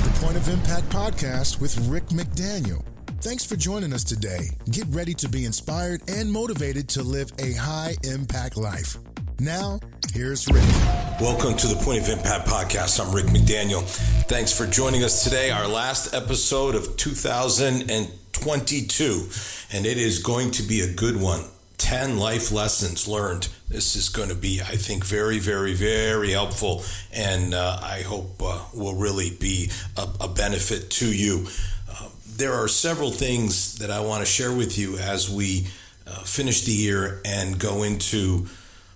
to the Point of Impact podcast with Rick McDaniel. Thanks for joining us today. Get ready to be inspired and motivated to live a high-impact life. Now, here's Rick. Welcome to the Point of Impact podcast. I'm Rick McDaniel. Thanks for joining us today, our last episode of 2022, and it is going to be a good one. 10 life lessons learned. This is going to be, I think, very, very, very helpful, and I hope will really be a benefit to you. There are several things that I want to share with you as we finish the year and go into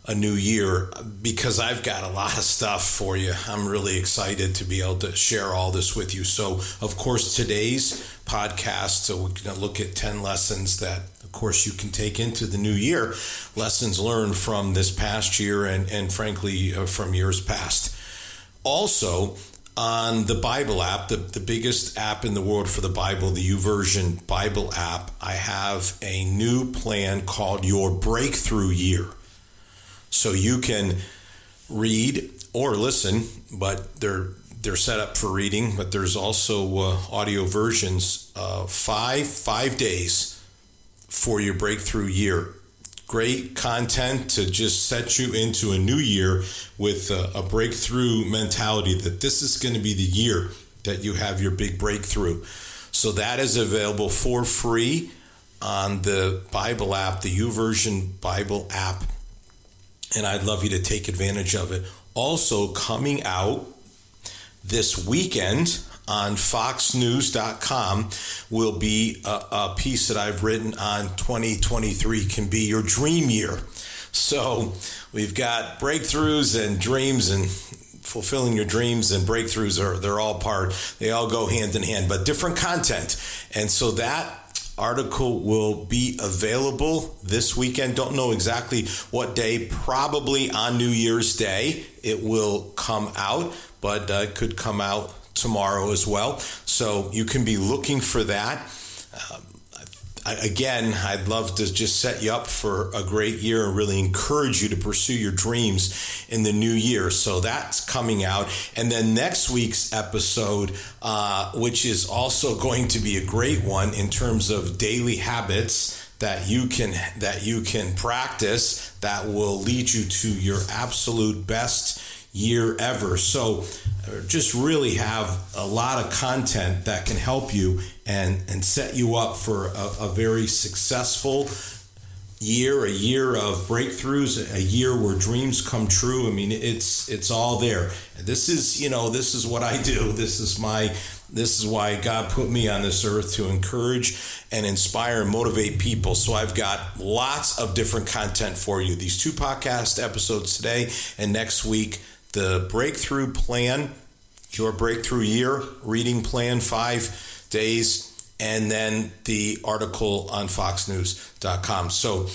a new year, because I've got a lot of stuff for you. I'm really excited to be able to share all this with you. So, of course, today's podcast, so we're going to look at 10 lessons that, of course, you can take into the new year, lessons learned from this past year and frankly, from years past. Also, on the Bible app, the biggest app in the world for the Bible, the YouVersion Bible app, I have a new plan called Your Breakthrough Year. So you can read or listen, but they're set up for reading, but there's also audio versions, 5 days for your breakthrough year. Great content to just set you into a new year with a breakthrough mentality that this is going to be the year that you have your big breakthrough. So that is available for free on the Bible app, the YouVersion Bible app. And I'd love you to take advantage of it. Also coming out this weekend on foxnews.com will be a piece that I've written on 2023 can be your dream year. So we've got breakthroughs and dreams, and fulfilling your dreams and breakthroughs they're all they all go hand in hand, but different content. And so that article will be available this weekend. Don't know exactly what day, probably on New Year's Day it will come out, but it could come out tomorrow as well. So you can be looking for that. I'd love to just set you up for a great year and really encourage you to pursue your dreams in the new year. So that's coming out. And then next week's episode, which is also going to be a great one in terms of daily habits that you can practice that will lead you to your absolute best year ever. So just really have a lot of content that can help you and set you up for a very successful year, a year of breakthroughs, a year where dreams come true. I mean, it's all there. This is what I do. This is why God put me on this earth, to encourage and inspire and motivate people. So I've got lots of different content for you. These 2 podcast episodes today and next week, the breakthrough plan, your breakthrough year reading plan, 5 days, and then the article on foxnews.com. So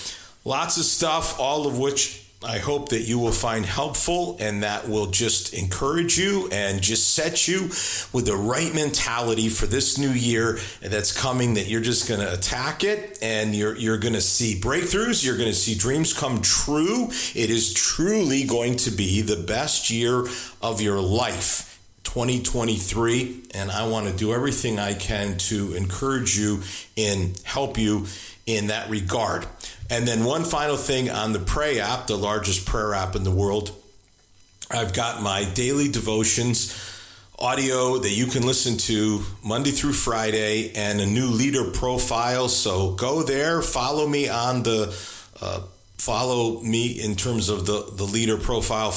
lots of stuff, all of which I hope that you will find helpful and that will just encourage you and just set you with the right mentality for this new year that's coming, that you're just going to attack it and you're going to see breakthroughs. You're going to see dreams come true. It is truly going to be the best year of your life, 2023. And I want to do everything I can to encourage you and help you in that regard. And then one final thing on the Pray app, the largest prayer app in the world. I've got my daily devotions audio that you can listen to Monday through Friday, and a new leader profile. So go there, follow me on follow me in terms of the leader profile,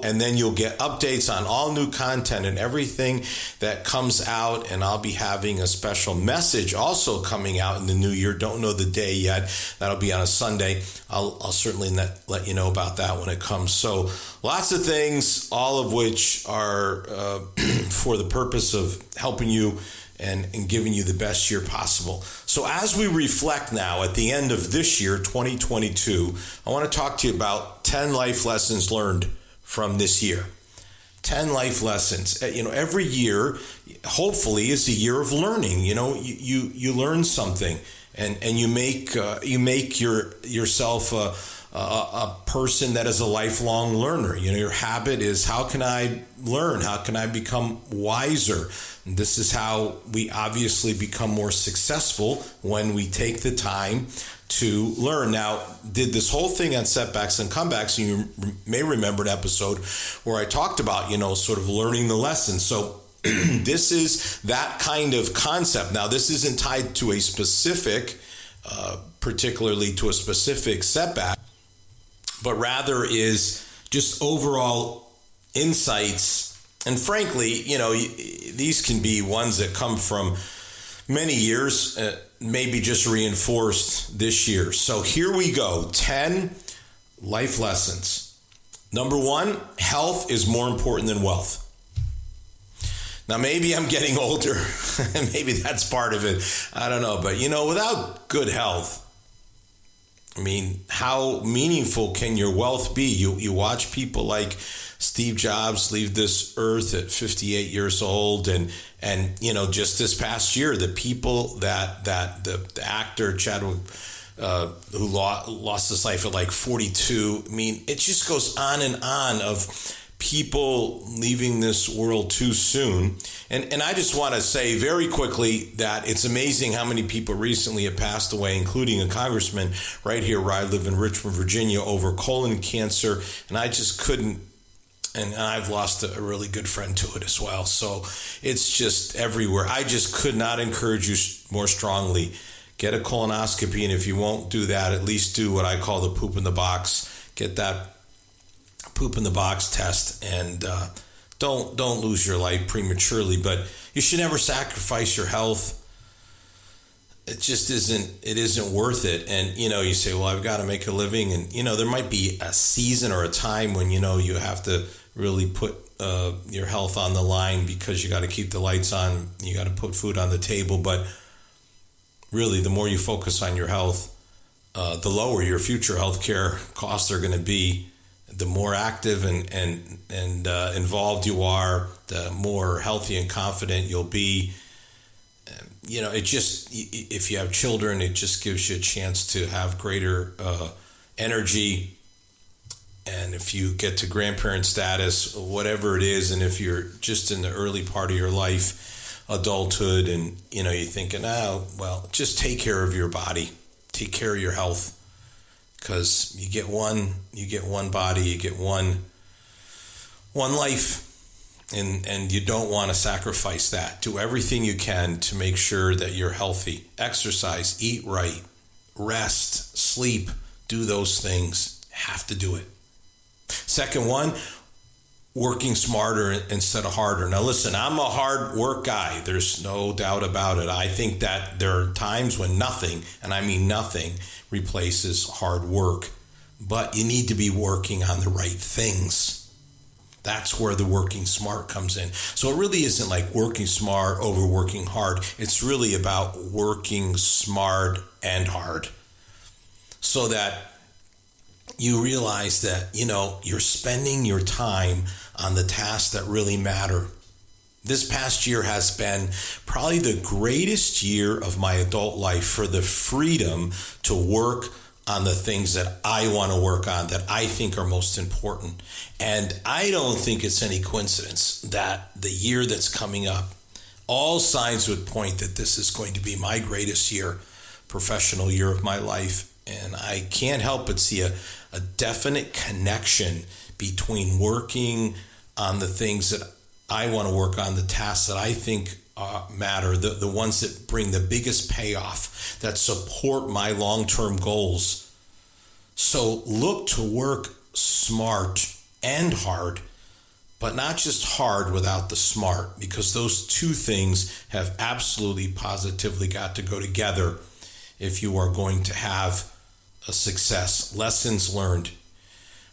and then you'll get updates on all new content and everything that comes out. And I'll be having a special message also coming out in the new year. Don't know the day yet. That'll be on a Sunday. I'll certainly let you know about that when it comes. So lots of things, all of which are for the purpose of helping you and giving you the best year possible. So as we reflect now at the end of this year, 2022, I want to talk to you about 10 life lessons learned from this year. 10 life lessons. Every year, hopefully, is a year of learning. You learn something, and you make yourself a person that is a lifelong learner. Your habit is, how can I learn? How can I become wiser? And this is how we obviously become more successful, when we take the time to learn. Now, did this whole thing on setbacks and comebacks, and you may remember an episode where I talked about, sort of learning the lesson. So this is that kind of concept. Now, this isn't tied to a specific, particularly to a specific setback, but rather is just overall insights. And frankly, these can be ones that come from many years, maybe just reinforced this year. So here we go, 10 life lessons. Number 1, health is more important than wealth. Now, maybe I'm getting older, and maybe that's part of it. I don't know. But, without good health, how meaningful can your wealth be? You watch people like Steve Jobs leave this earth at 58 years old. And just this past year, the people that the actor Chadwick, who lost his life at like 42. It just goes on and on of people leaving this world too soon. And I just want to say very quickly that it's amazing how many people recently have passed away, including a congressman right here where I live in Richmond, Virginia, over colon cancer. And I just couldn't, and I've lost a really good friend to it as well. So it's just everywhere. I just could not encourage you more strongly. Get a colonoscopy, and if you won't do that, at least do what I call the poop in the box. Get that poop in the box test, and don't lose your life prematurely. But you should never sacrifice your health. It just isn't worth it. And you say, well, I've got to make a living, and there might be a season or a time when you have to really put your health on the line, because you got to keep the lights on, you got to put food on the table. But really, the more you focus on your health, the lower your future health care costs are going to be. The more active and involved you are, the more healthy and confident you'll be. It just, if you have children, it just gives you a chance to have greater energy. And if you get to grandparent status, whatever it is, and if you're just in the early part of your life, adulthood, and you're thinking, just take care of your body, take care of your health. Because you get one body, you get one life, and you don't want to sacrifice that. Do everything you can to make sure that you're healthy. Exercise, eat right, rest, sleep, do those things. Have to do it. Second one, working smarter instead of harder. Now listen, I'm a hard work guy. There's no doubt about it. I think that there are times when nothing, and I mean nothing, replaces hard work. But you need to be working on the right things. That's where the working smart comes in. So it really isn't like working smart over working hard. It's really about working smart and hard, so that you realize that, you're spending your time on the tasks that really matter. This past year has been probably the greatest year of my adult life for the freedom to work on the things that I want to work on, that I think are most important. And I don't think it's any coincidence that the year that's coming up, all signs would point that this is going to be my greatest year, professional year of my life. And I can't help but see a definite connection between working on the things that I want to work on, the tasks that I think matter, the ones that bring the biggest payoff, that support my long-term goals. So look to work smart and hard, but not just hard without the smart, because those two things have absolutely positively got to go together if you are going to have a success. Lessons learned.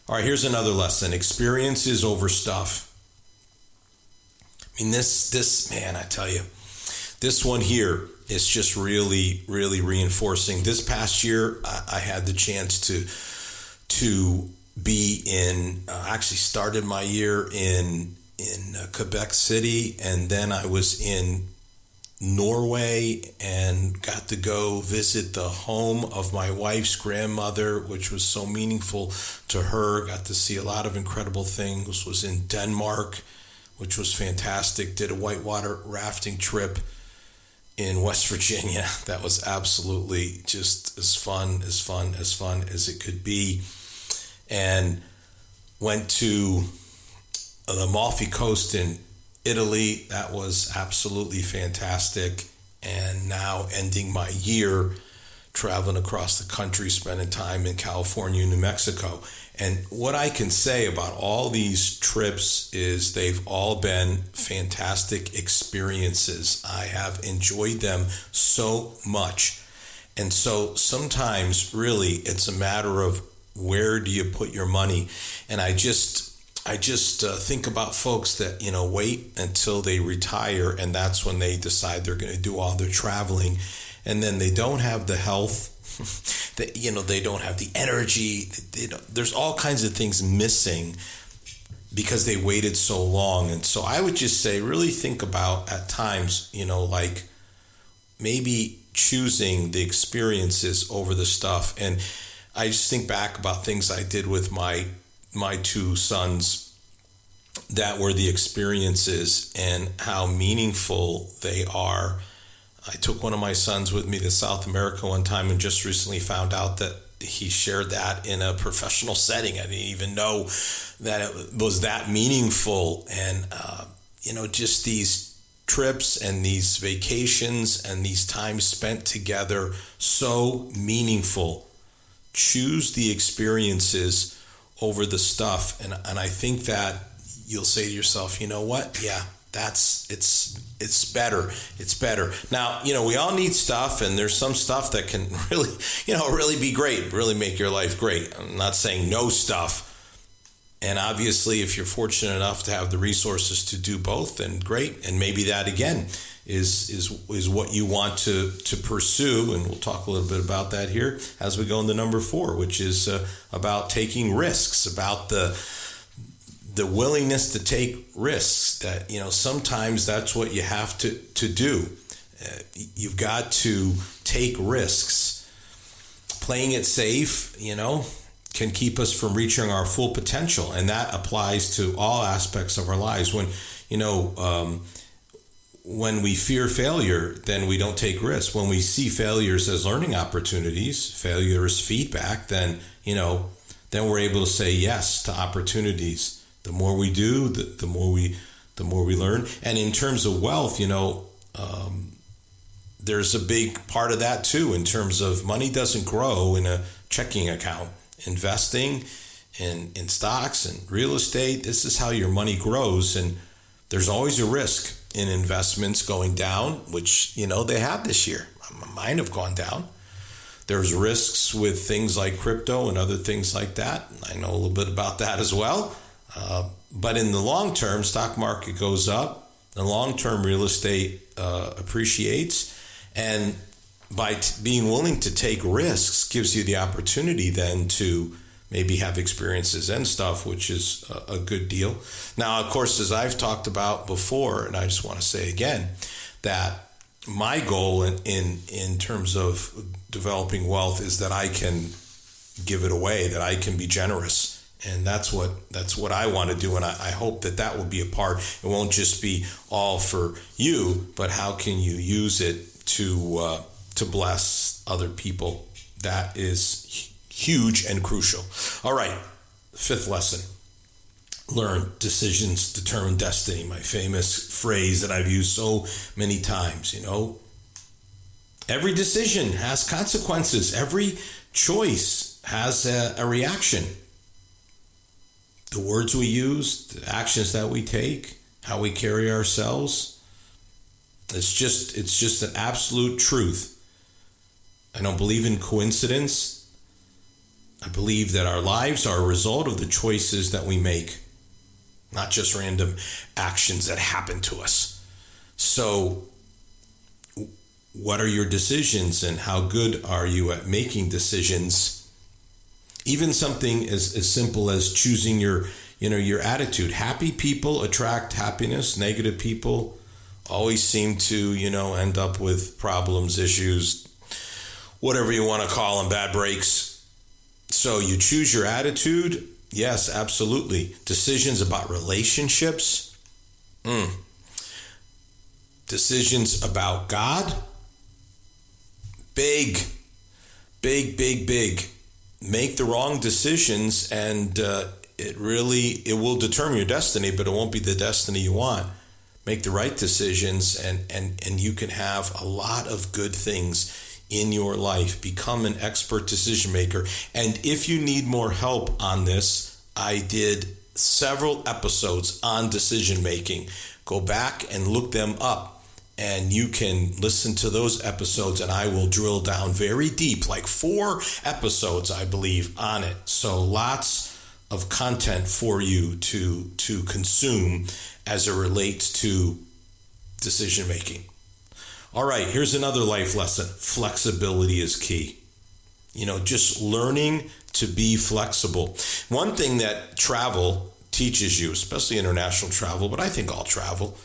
All right, here's another lesson. Experiences over stuff. This man, I tell you, this one here is just really, really reinforcing. This past year, I had the chance to be in, actually started my year in Quebec City, and then I was in Norway and got to go visit the home of my wife's grandmother, which was so meaningful to her. Got to see a lot of incredible things. Was in Denmark, which was fantastic. Did a whitewater rafting trip in West Virginia. That was absolutely just as fun as it could be. And went to the Amalfi Coast in Italy. That was absolutely fantastic. And now ending my year traveling across the country, spending time in California and New Mexico. And what I can say about all these trips is they've all been fantastic experiences. I have enjoyed them so much. And so sometimes really it's a matter of where do you put your money? And I just think about folks that, wait until they retire, and that's when they decide they're going to do all their traveling, and then they don't have the health, they don't have the energy. There's all kinds of things missing because they waited so long. And so I would just say, really think about at times, like maybe choosing the experiences over the stuff. And I just think back about things I did with my two sons that were the experiences and how meaningful they are. I took one of my sons with me to South America one time and just recently found out that he shared that in a professional setting. I didn't even know that it was that meaningful. And, just these trips and these vacations and these times spent together, so meaningful. Choose the experiences over the stuff. And I think that you'll say to yourself, you know what? Yeah, it's better. It's better. Now, we all need stuff, and there's some stuff that can really, really be great, really make your life great. I'm not saying no stuff. And obviously, if you're fortunate enough to have the resources to do both, then great. And maybe that again is what you want to pursue. And we'll talk a little bit about that here as we go into number 4, which is about taking risks, about the willingness to take risks. That, sometimes that's what you have to do. You've got to take risks. Playing it safe, can keep us from reaching our full potential. And that applies to all aspects of our lives. When we fear failure, then we don't take risks. When we see failures as learning opportunities, failure as feedback, then we're able to say yes to opportunities. The more we do, the more we learn. And in terms of wealth, there's a big part of that too. In terms of money doesn't grow in a checking account. Investing in stocks and real estate, this is how your money grows. And there's always a risk in investments going down, which, they have this year. Mine have gone down. There's risks with things like crypto and other things like that. I know a little bit about that as well. But in the long term, stock market goes up. The long term real estate appreciates. And by being willing to take risks gives you the opportunity then to maybe have experiences and stuff, which is a good deal. Now, of course, as I've talked about before, and I just want to say again, that my goal in terms of developing wealth is that I can give it away, that I can be generous. And that's what I want to do. And I hope that will be a part. It won't just be all for you, but how can you use it to bless other people? That is huge and crucial. All right, 5th lesson. Learn decisions determine destiny. My famous phrase that I've used so many times, Every decision has consequences. Every choice has a reaction. The words we use, the actions that we take, how we carry ourselves, it's just an absolute truth. I don't believe in coincidence. I believe that our lives are a result of the choices that we make, not just random actions that happen to us. So, what are your decisions, and how good are you at making decisions? Even something as simple as choosing your attitude. Happy people attract happiness. Negative people always seem to, end up with problems, issues, whatever you want to call them, bad breaks. So you choose your attitude. Yes, absolutely. Decisions about relationships. Decisions about God. Big. Make the wrong decisions and it will determine your destiny, but it won't be the destiny you want. Make the right decisions and you can have a lot of good things in your life. Become an expert decision maker. And if you need more help on this, I did several episodes on decision making. Go back and look them up and you can listen to those episodes and I will drill down very deep, like 4 episodes, I believe, on it. So lots of content for you to consume as it relates to decision making. All right, here's another life lesson. Flexibility is key. Just learning to be flexible. One thing that travel teaches you, especially international travel, but I think all travel,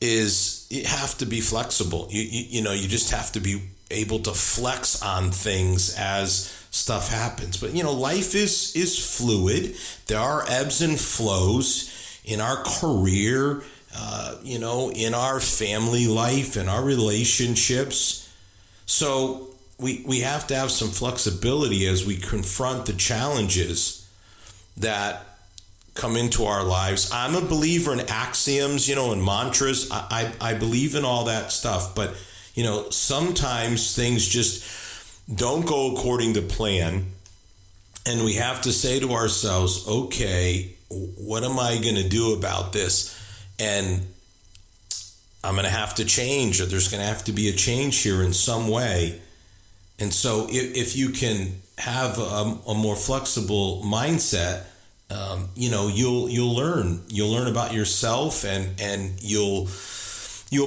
is you have to be flexible. You just have to be able to flex on things as stuff happens. But life is fluid. There are ebbs and flows in our career, in our family life, in our relationships. So we have to have some flexibility as we confront the challenges that come into our lives. I'm a believer in axioms, and mantras. I believe in all that stuff, but sometimes things just don't go according to plan, and we have to say to ourselves, okay, what am I going to do about this? And I'm going to have to change, or there's going to have to be a change here in some way. And so if you can have a more flexible mindset, you'll learn about yourself, and you'll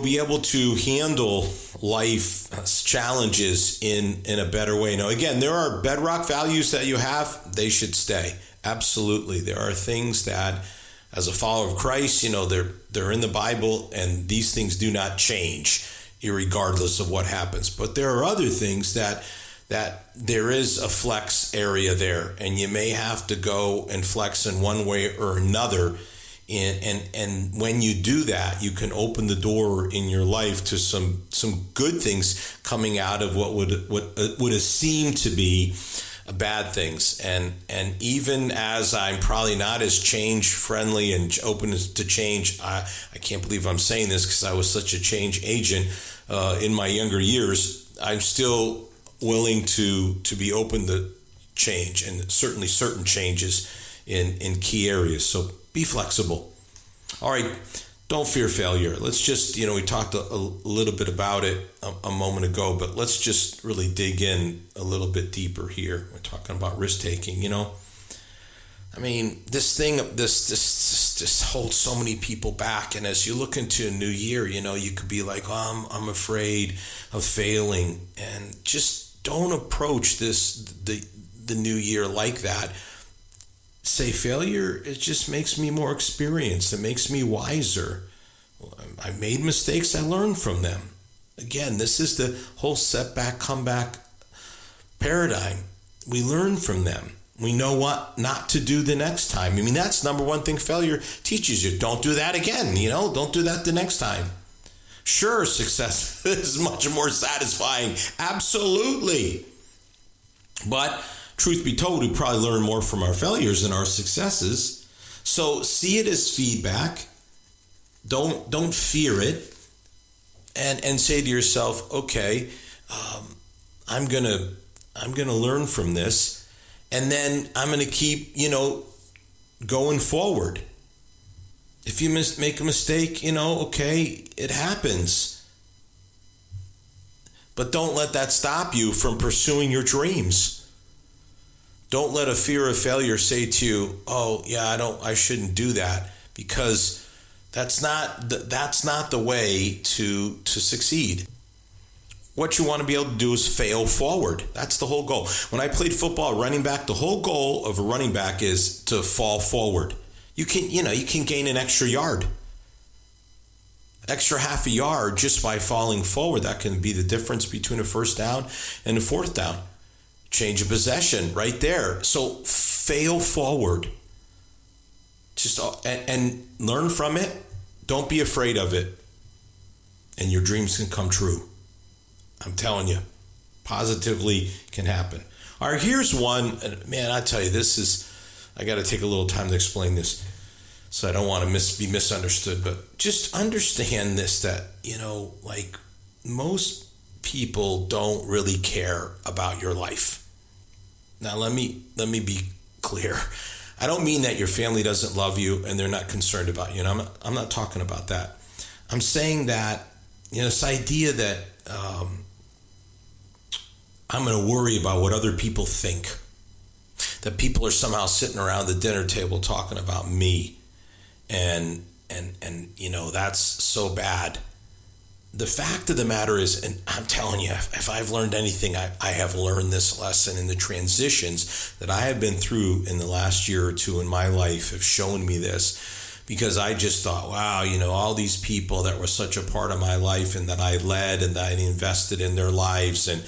be able to handle life challenges in a better way. Now, again, there are bedrock values that you have. They should stay. Absolutely. There are things that, as a follower of Christ, they're in the Bible, and these things do not change irregardless of what happens. But there are other things that there is a flex area there, and you may have to go and flex in one way or another. And when you do that, you can open the door in your life to some good things coming out of what would have seemed to be bad things. And even as I'm probably not as change friendly and open to change, I can't believe I'm saying this because I was such a change agent in my younger years. I'm still willing to be open to change, and certainly certain changes in key areas. So be flexible. All right, don't fear failure. Let's just, we talked a little bit about it a moment ago, but let's just really dig in a little bit deeper here. We're talking about risk taking, I mean, this holds so many people back. And as you look into a new year, you could be like, oh, I'm afraid of failing. And just don't approach the new year like that. Say failure, it just makes me more experienced. It makes me wiser. I made mistakes. I learned from them. Again, this is the whole setback, comeback paradigm. We learn from them. We know what not to do the next time. I mean, that's number one thing failure teaches you. Don't do that again. Don't do that the next time. Sure, success is much more satisfying. Absolutely. But truth be told, we probably learn more from our failures than our successes. So see it as feedback. Don't fear it, and say to yourself, okay, I'm gonna learn from this, and then I'm gonna keep going forward. If you make a mistake, okay, it happens. But don't let that stop you from pursuing your dreams. Don't let a fear of failure say to you, oh, yeah, I shouldn't do that, because that's not the way to succeed. What you want to be able to do is fail forward. That's the whole goal. When I played football, running back, the whole goal of a running back is to fall forward. You can gain an extra yard. extra half a yard just by falling forward. That can be the difference between a first down and a fourth down. Change of possession right there. So fail forward. Just and learn from it. Don't be afraid of it. And your dreams can come true. I'm telling you, positively can happen. All right, here's one. Man, I tell you, I got to take a little time to explain this, so I don't want to be misunderstood. But just understand this, that, like most people don't really care about your life. Now, let me be clear. I don't mean that your family doesn't love you and they're not concerned about you. And I'm not talking about that. I'm saying that, this idea that I'm going to worry about what other people think, that people are somehow sitting around the dinner table talking about me, and that's so bad. The fact of the matter is, and I'm telling you, if I've learned anything, I have learned this lesson, in the transitions that I have been through in the last year or two in my life have shown me this. Because I just thought, wow, all these people that were such a part of my life and that I led and that I invested in their lives, and,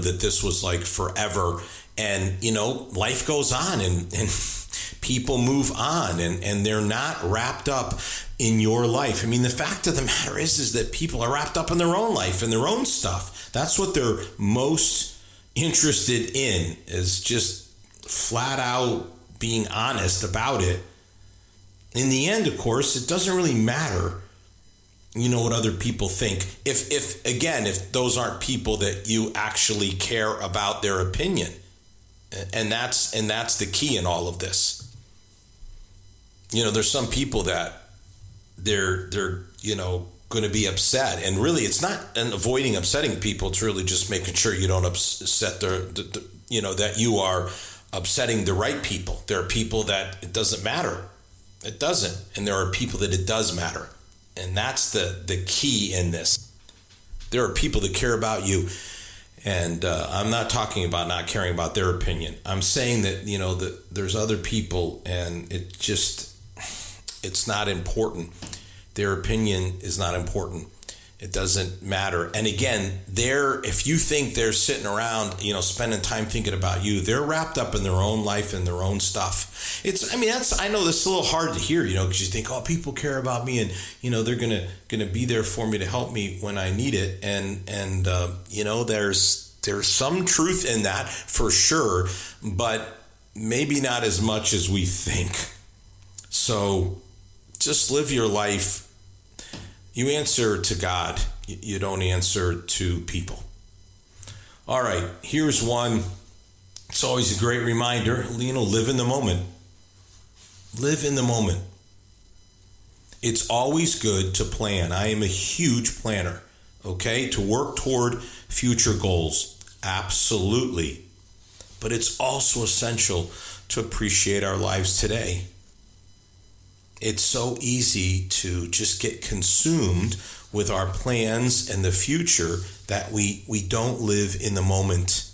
that this was like forever. And, life goes on and people move on and they're not wrapped up in your life. I mean, the fact of the matter is that people are wrapped up in their own life and their own stuff. That's what they're most interested in, is just flat out being honest about it. In the end, of course, it doesn't really matter, what other people think. If those aren't people that you actually care about their opinion, and that's the key in all of this. There's some people that they're going to be upset, and really, it's not avoiding upsetting people. It's really just making sure you don't upset that you are upsetting the right people. There are people that it doesn't matter. It doesn't. And there are people that it does matter. And that's the key in this. There are people that care about you. And I'm not talking about not caring about their opinion. I'm saying that, that there's other people and it's not important. Their opinion is not important. It doesn't matter. And again, if you think they're sitting around, spending time thinking about you, they're wrapped up in their own life and their own stuff. I know this is a little hard to hear, because you think, oh, people care about me and, they're gonna be there for me to help me when I need it. And there's some truth in that for sure, but maybe not as much as we think. So just live your life. You answer to God. You don't answer to people. All right, here's one. It's always a great reminder. Live in the moment. Live in the moment. It's always good to plan. I am a huge planner, okay? To work toward future goals. Absolutely. But it's also essential to appreciate our lives today. It's so easy to just get consumed with our plans and the future that we don't live in the moment.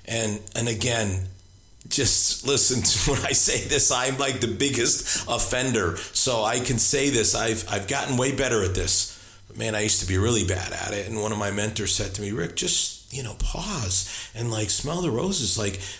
And again, just listen to when I say this, I'm like the biggest offender. So I can say this, I've gotten way better at this. But man, I used to be really bad at it. And one of my mentors said to me, Rick, just pause and smell the roses,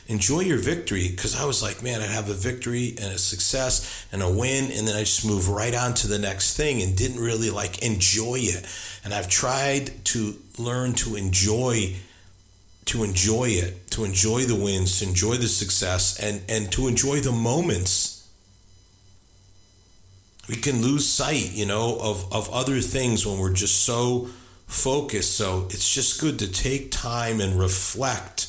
enjoy your victory. Because I was like, man, I'd have a victory and a success and a win, and then I just move right on to the next thing and didn't really enjoy it. And I've tried to learn to enjoy it, to enjoy the wins, to enjoy the success, and to enjoy the moments. We can lose sight, of other things when we're just so focused. So it's just good to take time and reflect.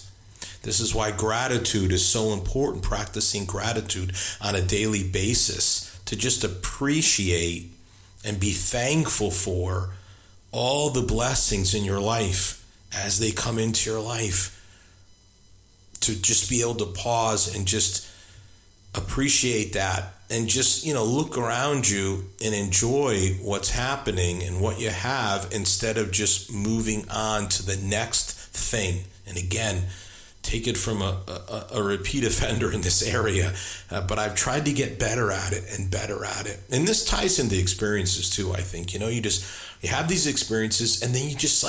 This is why gratitude is so important, practicing gratitude on a daily basis, to just appreciate and be thankful for all the blessings in your life as they come into your life. To just be able to pause and just appreciate that, and just, look around you and enjoy what's happening and what you have, instead of just moving on to the next thing. And again, take it from a repeat offender in this area, but I've tried to get better at it and better at it. And this ties into experiences too, I think. You have these experiences, and then you just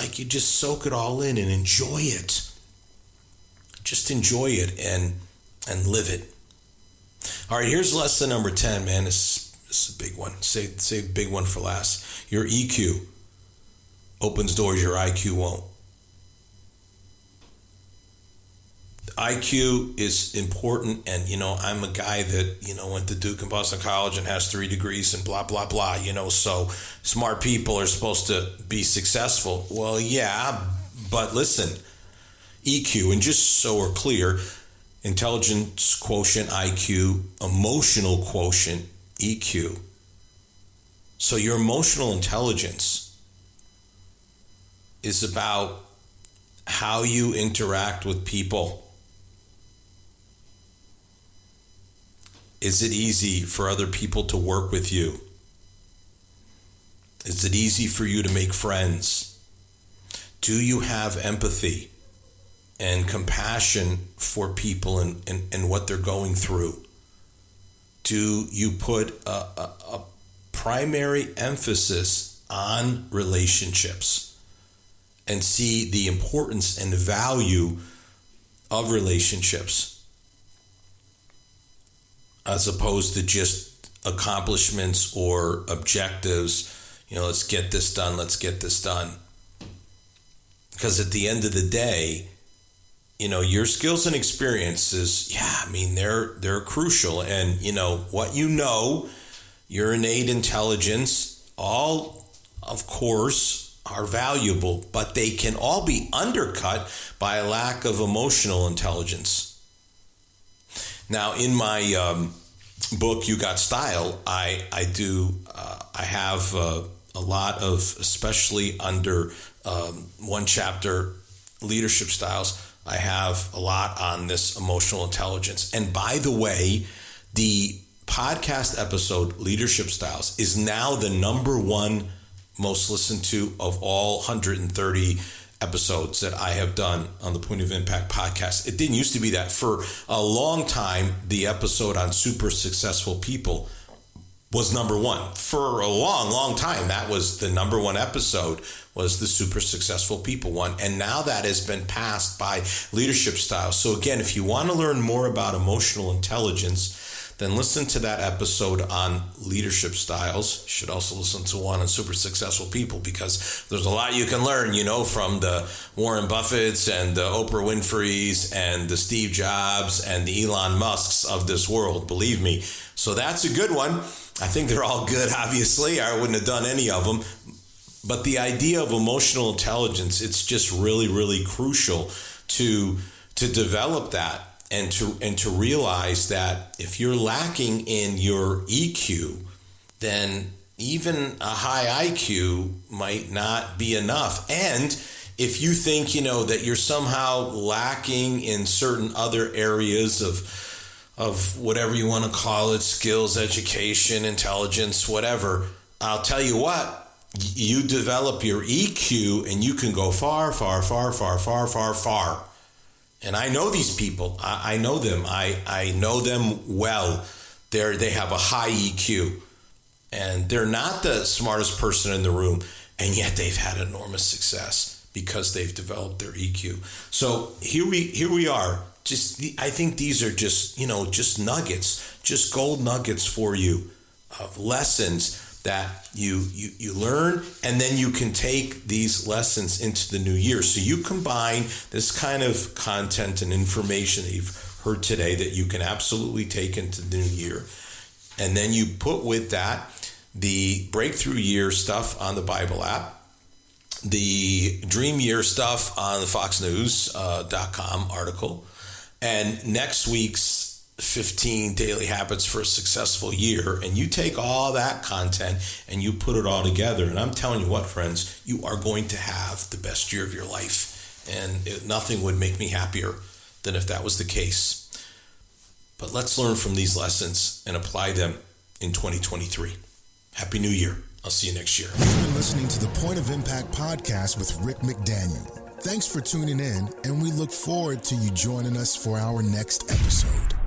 soak it all in and enjoy it. Just enjoy it and live it. All right, here's lesson number 10, man. This is a big one. Save big one for last. Your EQ opens doors your IQ won't. IQ is important, and I'm a guy that went to Duke and Boston College and has 3 degrees and blah blah blah. So smart people are supposed to be successful. Well, yeah, but listen, EQ, and just so we're clear, intelligence quotient IQ, emotional quotient EQ. So your emotional intelligence is about how you interact with people. Is it easy for other people to work with you? Is it easy for you to make friends? Do you have empathy and compassion for people and what they're going through? Do you put a primary emphasis on relationships and see the importance and value of relationships, as opposed to just accomplishments or objectives? Let's get this done. Because at the end of the day, your skills and experiences, they're crucial. And, your innate intelligence, all, of course, are valuable, but they can all be undercut by a lack of emotional intelligence. Now, in my book, You Got Style, I have a lot of, especially under one chapter, leadership styles, I have a lot on this emotional intelligence. And by the way, the podcast episode, Leadership Styles, is now the number 1 most listened to of all 130 episodes that I have done on the Point of Impact podcast. It didn't used to be that. For a long time, the episode on super successful people was number 1. For a long, long time, that was the number 1 episode, was the super successful people one. And now that has been passed by Leadership Styles. So again, if you want to learn more about emotional intelligence, then listen to that episode on Leadership Styles. You should also listen to one on super successful people, because there's a lot you can learn, from the Warren Buffetts and the Oprah Winfrey's and the Steve Jobs and the Elon Musks of this world, believe me. So that's a good one. I think they're all good, obviously. I wouldn't have done any of them. But the idea of emotional intelligence, it's just really, really crucial to develop that. And to realize that if you're lacking in your EQ, then even a high IQ might not be enough. And if you think, that you're somehow lacking in certain other areas of whatever you want to call it, skills, education, intelligence, whatever, I'll tell you what, you develop your EQ and you can go far, far, far, far, far, far, far. And I know these people. I know them. I know them well. They have a high EQ. And they're not the smartest person in the room. And yet they've had enormous success because they've developed their EQ. So here we are. I think these are just nuggets, just gold nuggets for you of lessons that you learn, and then you can take these lessons into the new year. So you combine this kind of content and information that you've heard today that you can absolutely take into the new year. And then you put with that the Breakthrough Year stuff on the Bible app, the Dream Year stuff on the FoxNews.com article, and next week's 15 daily habits for a successful year, and you take all that content and you put it all together, and I'm telling you what, friends, you are going to have the best year of your life, and nothing would make me happier than if that was the case. But let's learn from these lessons and apply them in 2023. Happy New Year. I'll see you next year. You've been listening to the Point of Impact podcast with Rick McDaniel. Thanks for tuning in, and we look forward to you joining us for our next episode.